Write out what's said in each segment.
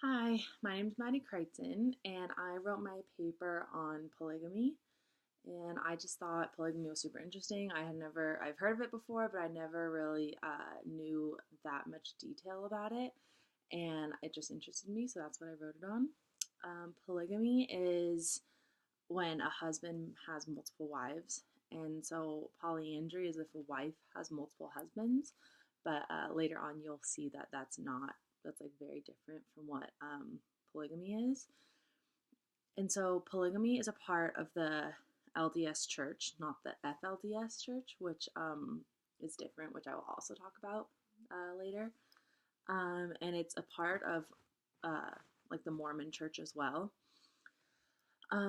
Hi, my name is Maddie Crichton, and I wrote my paper on polygamy. And I just thought polygamy was super interesting. I've heard of it before, but I never really knew that much detail about it. And it just interested me, so that's what I wrote it on. Polygamy is when a husband has multiple wives. And so polyandry is if a wife has multiple husbands. But later on, you'll see that that's like very different from what polygamy is. And so polygamy is a part of the LDS church, not the FLDS church, which is different, which I will also talk about later. And it's a part of uh, like the Mormon church as well.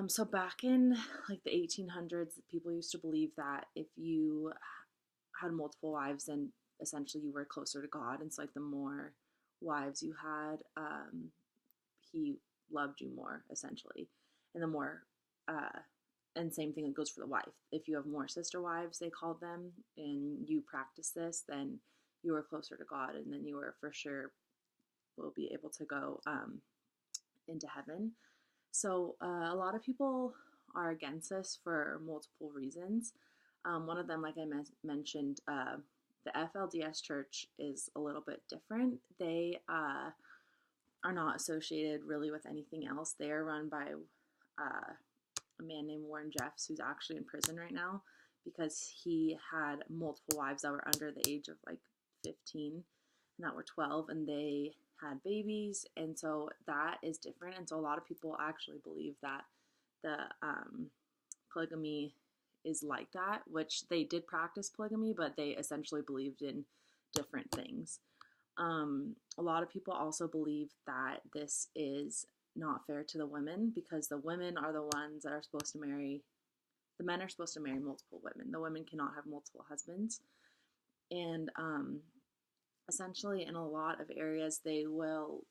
So back in like the 1800s, people used to believe that if you had multiple wives, then essentially you were closer to God. And so like the more wives you had, he loved you more essentially, and the more and same thing, it goes for the wife. If you have more sister wives, they called them, and you practice this, then you are closer to God, and then you are for sure will be able to go into heaven. So a lot of people are against this for multiple reasons. One of them, like I mentioned, the FLDS church is a little bit different. They are not associated really with anything else. They are run by a man named Warren Jeffs, who's actually in prison right now because he had multiple wives that were under the age of like 15 and that were 12, and they had babies. And so that is different. And so a lot of people actually believe that the polygamy is like that, which they did practice polygamy, but they essentially believed in different things. A lot of people also believe that this is not fair to the women because the women are the ones that are supposed to marry. The men are supposed to marry multiple women. The women cannot have multiple husbands. And essentially, in a lot of areas, they will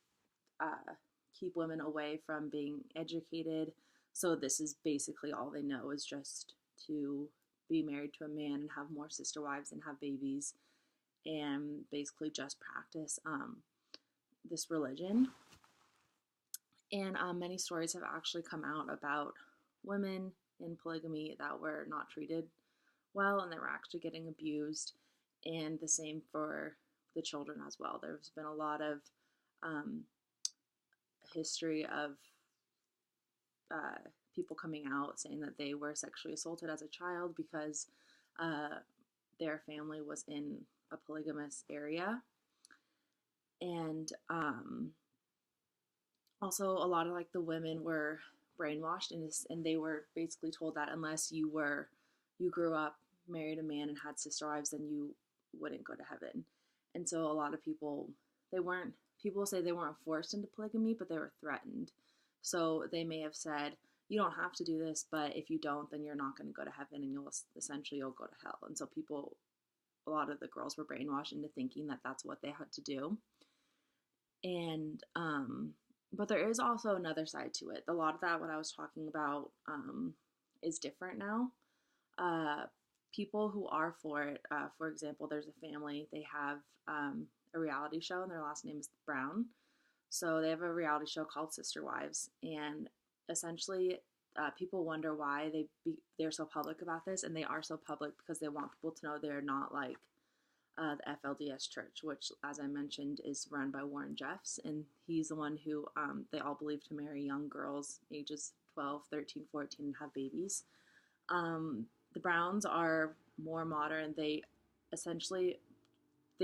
keep women away from being educated. So this is basically all they know is just to be married to a man and have more sister wives and have babies and basically just practice this religion. And many stories have actually come out about women in polygamy that were not treated well and they were actually getting abused. And the same for the children as well. There's been a lot of um, history of people coming out saying that they were sexually assaulted as a child because their family was in a polygamous area. And also a lot of like the women were brainwashed, and they were basically told that unless you grew up, married a man and had sister wives, then you wouldn't go to heaven. And so a lot of people say they weren't forced into polygamy, but they were threatened. So they may have said, you don't have to do this, but if you don't, then you're not going to go to heaven, and you'll go to hell. And so a lot of the girls were brainwashed into thinking that that's what they had to do. And but there is also another side to it. A lot of that, what I was talking about, is different now. People who are for it, for example, there's a family, they have a reality show, and their last name is Brown. So they have a reality show called Sister Wives, and essentially, people wonder why they're so public about this, and they are so public because they want people to know they're not like the FLDS Church, which, as I mentioned, is run by Warren Jeffs, and he's the one who they all believe to marry young girls, ages 12, 13, 14, and have babies. The Browns are more modern. They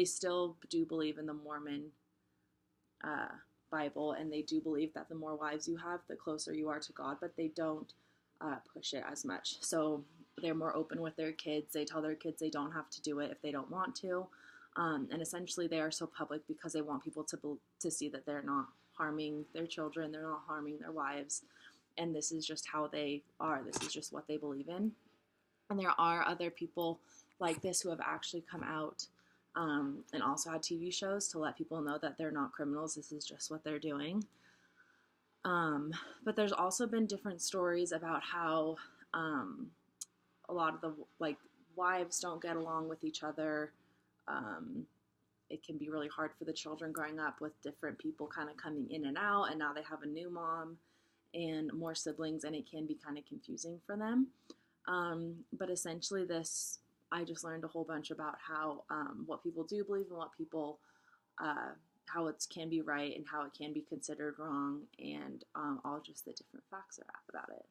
still do believe in the Mormon Bible, and they do believe that the more wives you have, the closer you are to God, but they don't push it as much. So they're more open with their kids. They tell their kids they don't have to do it if they don't want to. And essentially, they are so public because they want people to see that they're not harming their children, they're not harming their wives, and this is just how they are. This is just what they believe in. And there are other people like this who have actually come out and also had TV shows to let people know that they're not criminals. This is just what they're doing. But there's also been different stories about how a lot of the like wives don't get along with each other. it can be really hard for the children growing up with different people kind of coming in and out, and now they have a new mom and more siblings, and it can be kind of confusing for them. But essentially, I just learned a whole bunch about how what people do believe and what people how it can be right and how it can be considered wrong, and all just the different facts about it.